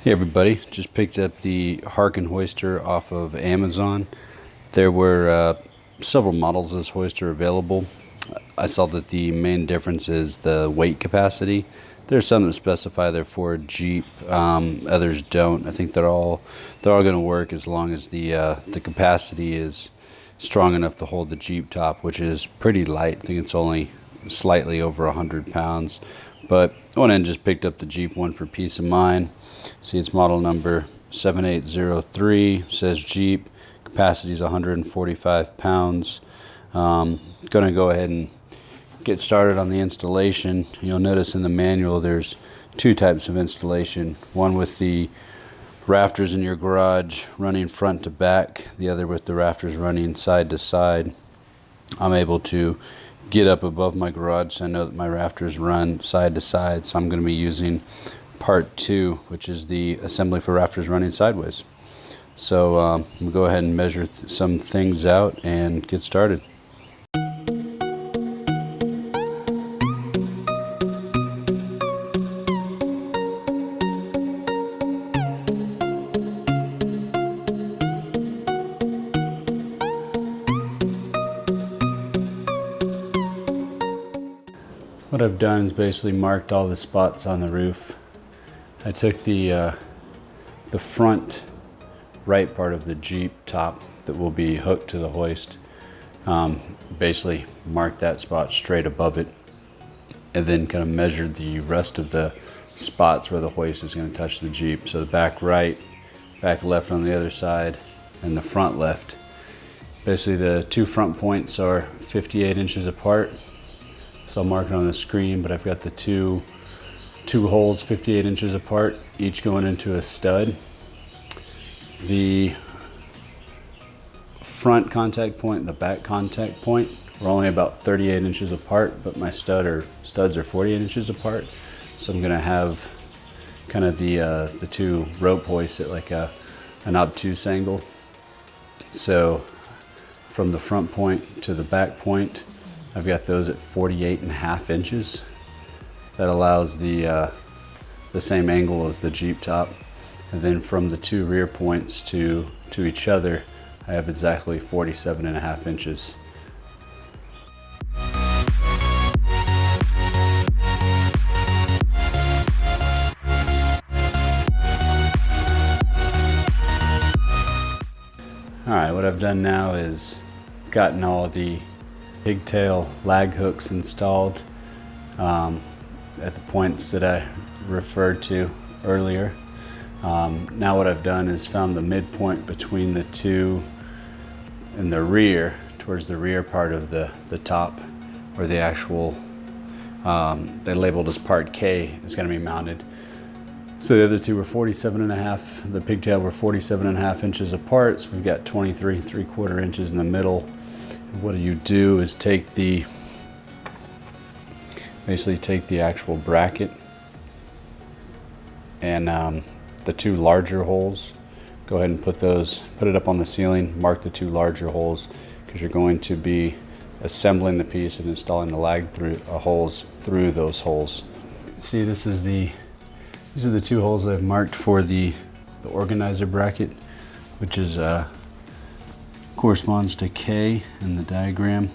Hey everybody, just picked up the Harken Hoister off of Amazon. There were several models of this hoister available. I saw that the main difference is the weight capacity. There's some that specify they're for a Jeep, others don't. I think they're all going to work as long as the capacity is strong enough to hold the Jeep top, which is pretty light. I think it's only slightly over 100 pounds. But I went and just picked up the Jeep one for peace of mind. See, it's model number 7803, says Jeep, capacity is 145 pounds. Going to go ahead and get started on the installation. You'll notice in the manual there's two types of installation. One with the rafters in your garage running front to back, the other with the rafters running side to side. I'm able to get up above my garage so I know that my rafters run side to side, so I'm going to be using part 2, which is the assembly for rafters running sideways. So we'll go ahead and measure some things out and get started. What I've done is basically marked all the spots on the roof. I took the front right part of the Jeep top that will be hooked to the hoist, basically marked that spot straight above it, and then kind of measured the rest of the spots where the hoist is going to touch the Jeep. So the back right, back left on the other side, and the front left. Basically the two front points are 58 inches apart. So I'll mark it on the screen, but I've got the two holes 58 inches apart, each going into a stud. The front contact point and the back contact point are only about 38 inches apart, but my studs are 48 inches apart. So I'm gonna have kind of the two rope hoists at like an obtuse angle. So from the front point to the back point, I've got those at 48.5 inches. That allows the same angle as the Jeep top. And then from the two rear points to each other, I have exactly 47.5 inches. All right, what I've done now is gotten all the pigtail lag hooks installed at the points that I referred to earlier. Now what I've done is found the midpoint between the two in the rear, towards the rear part of the top, where the actual, they labeled as part K, is going to be mounted. So the other two were 47.5, the pigtail were 47.5 inches apart, so we've got 23 3/4 inches in the middle. What you do is basically take the actual bracket and the two larger holes, go ahead and put it up on the ceiling, mark the two larger holes, because you're going to be assembling the piece and installing the lag holes through those holes. See, these are the two holes I've marked for the organizer bracket, which is corresponds to K in the diagram.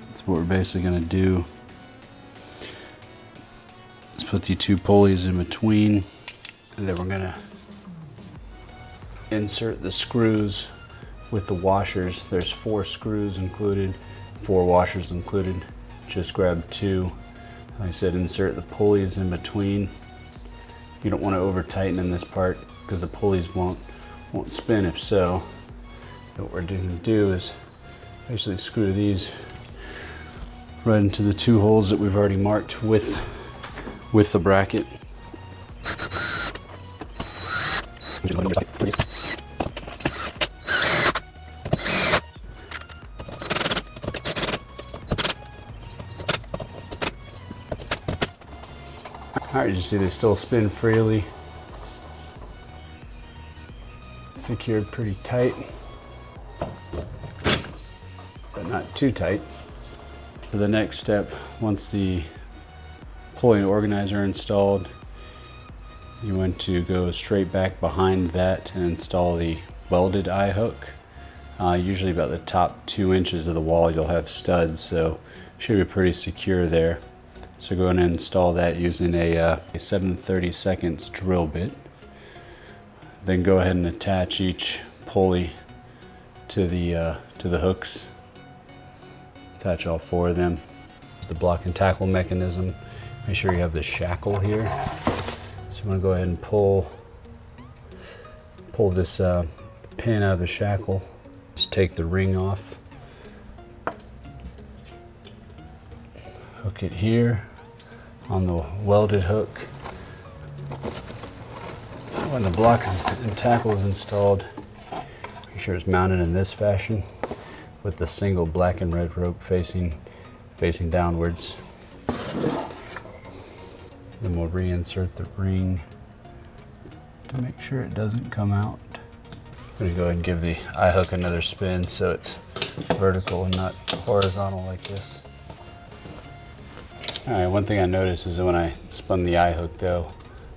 That's what we're basically going to do. Let's put the two pulleys in between, and then we're going to insert the screws with the washers. There's 4 screws included, 4 washers included. Just grab 2. Like I said, insert the pulleys in between. You don't want to over tighten in this part because the pulleys won't spin if so. What we're going to do is basically screw these right into the 2 holes that we've already marked with the bracket. All right, you see they still spin freely. Secured pretty tight, but not too tight. For the next step, once the pulley and organizer installed, you want to go straight back behind that and install the welded eye hook. Usually about the top 2 inches of the wall you'll have studs, so should be pretty secure there. So go ahead and install that using a 7/32 drill bit. Then go ahead and attach each pulley to the hooks. Attach all 4 of them. The block and tackle mechanism. Make sure you have the shackle here. So I'm going to go ahead and pull this pin out of the shackle. Just take the ring off. Hook it here on the welded hook. When the block and tackle is installed, make sure it's mounted in this fashion with the single black and red rope facing downwards. Then we'll reinsert the ring to make sure it doesn't come out. I'm gonna go ahead and give the eye hook another spin so it's vertical and not horizontal like this. All right, one thing I noticed is that when I spun the eye hook though,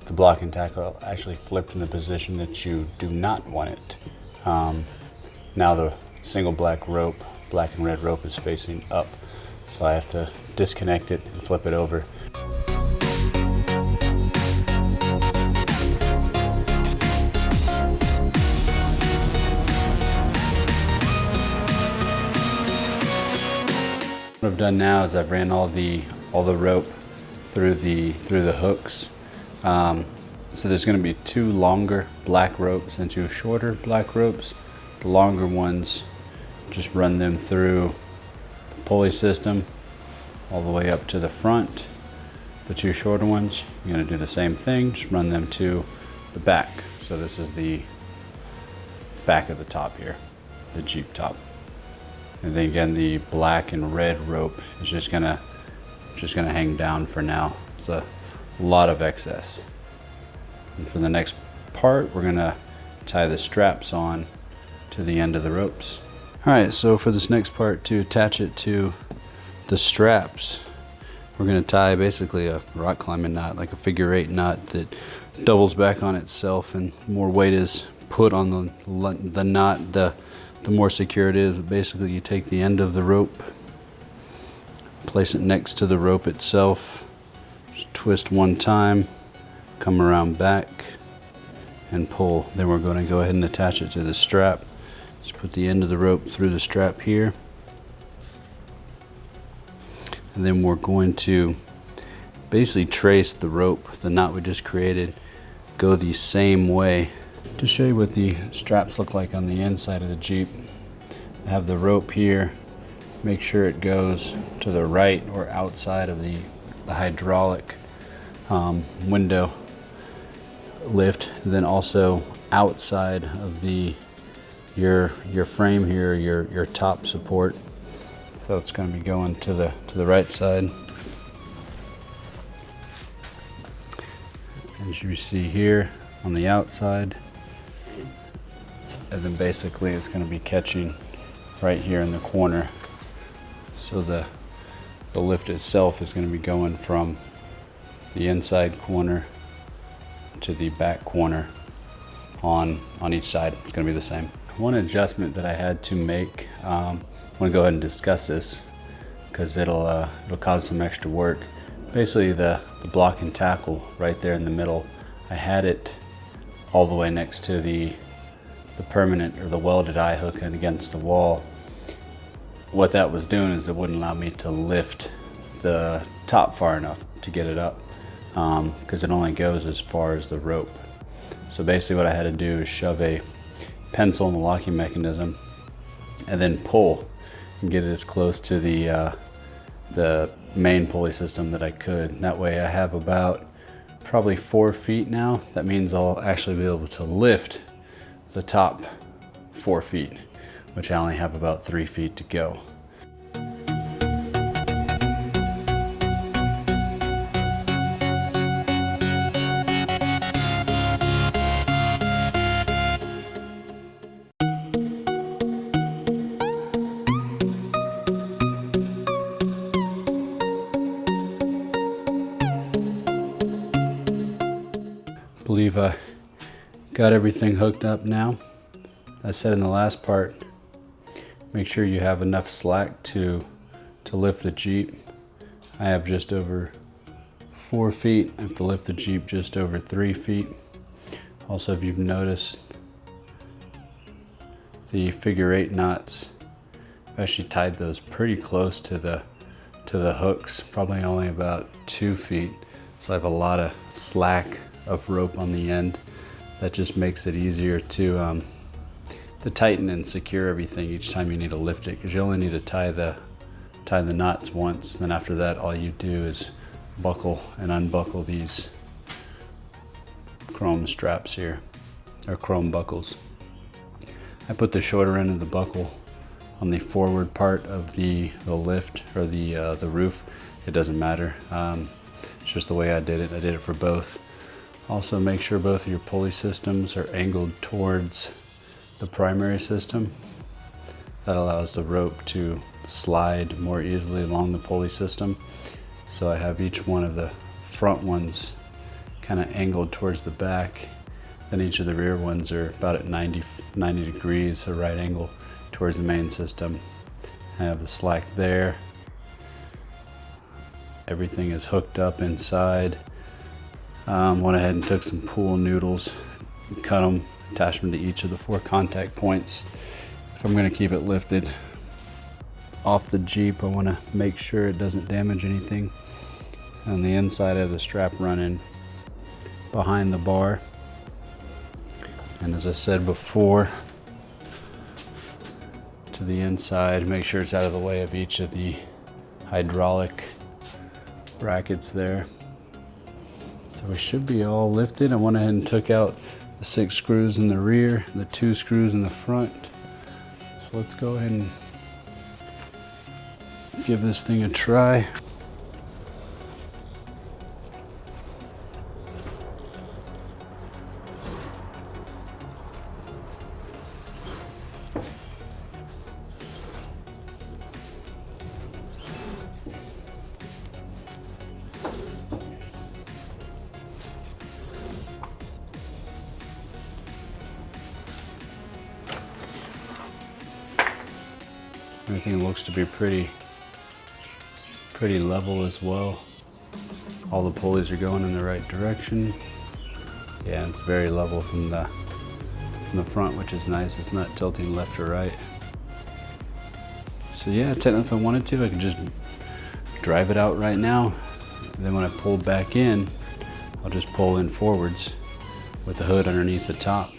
the block and tackle actually flipped in the position that you do not want it. Now the single black and red rope is facing up. So I have to disconnect it and flip it over. What I've done now is I've ran all the rope through the hooks. So there's going to be 2 longer black ropes and 2 shorter black ropes. The longer ones, just run them through the pulley system all the way up to the front. The 2 shorter ones, you're going to do the same thing, just run them to the back. So this is the back of the top here, the Jeep top. And then again, the black and red rope is just gonna hang down for now. It's a lot of excess. And for the next part, we're gonna tie the straps on to the end of the ropes. All right, so for this next part, to attach it to the straps, we're gonna tie basically a rock climbing knot, like a figure 8 knot that doubles back on itself, and more weight is put on the knot, the more secure it is. Basically, you take the end of the rope, place it next to the rope itself, just twist 1 time, come around back and pull. Then we're going to go ahead and attach it to the strap. Just put the end of the rope through the strap here, and then we're going to basically trace the rope, the knot we just created, go the same way. To show you what the straps look like on the inside of the Jeep, I have the rope here. Make sure it goes to the right or outside of the hydraulic window lift, and then also outside of your frame here, your top support. So it's going to be going to the right side. As you see here on the outside, and then basically it's going to be catching right here in the corner. So the lift itself is going to be going from the inside corner to the back corner on each side. It's going to be the same. One adjustment that I had to make, I want to go ahead and discuss this because it'll cause some extra work. Basically the block and tackle right there in the middle, I had it all the way next to the permanent or the welded eye hook and against the wall. What that was doing is it wouldn't allow me to lift the top far enough to get it up, because it only goes as far as the rope. So basically what I had to do is shove a pencil in the locking mechanism and then pull and get it as close to the main pulley system that I could. That way I have about probably 4 feet now. That means I'll actually be able to lift the top 4 feet, which I only have about 3 feet to go. believe I got everything hooked up now. I said in the last part, make sure you have enough slack to lift the Jeep. I have just over 4 feet. I have to lift the Jeep just over 3 feet. Also, if you've noticed, the figure 8 knots, I've actually tied those pretty close to the hooks, probably only about 2 feet. So I have a lot of slack of rope on the end. That just makes it easier to tighten and secure everything each time you need to lift it, because you only need to tie the knots once. Then after that, all you do is buckle and unbuckle these chrome straps here, or chrome buckles. I put the shorter end of the buckle on the forward part of the lift, or the roof. It doesn't matter. It's just the way I did it. I did it for both. Also, make sure both of your pulley systems are angled towards the primary system. That allows the rope to slide more easily along the pulley system. So I have each one of the front ones kind of angled towards the back. Then each of the rear ones are about at 90 degrees, a right angle towards the main system. I have the slack there. Everything is hooked up inside. Went ahead and took some pool noodles, cut them, attached them to each of the 4 contact points. If I'm going to keep it lifted off the Jeep, I want to make sure it doesn't damage anything. On the inside, I have the strap running behind the bar. And as I said before, to the inside, make sure it's out of the way of each of the hydraulic brackets there. So we should be all lifted. I went ahead and took out the 6 screws in the rear, the 2 screws in the front. So let's go ahead and give this thing a try. Everything looks to be pretty level as well. All the pulleys are going in the right direction. Yeah, it's very level from the front, which is nice. It's not tilting left or right. So yeah, technically if I wanted to, I could just drive it out right now. And then when I pull back in, I'll just pull in forwards with the hood underneath the top.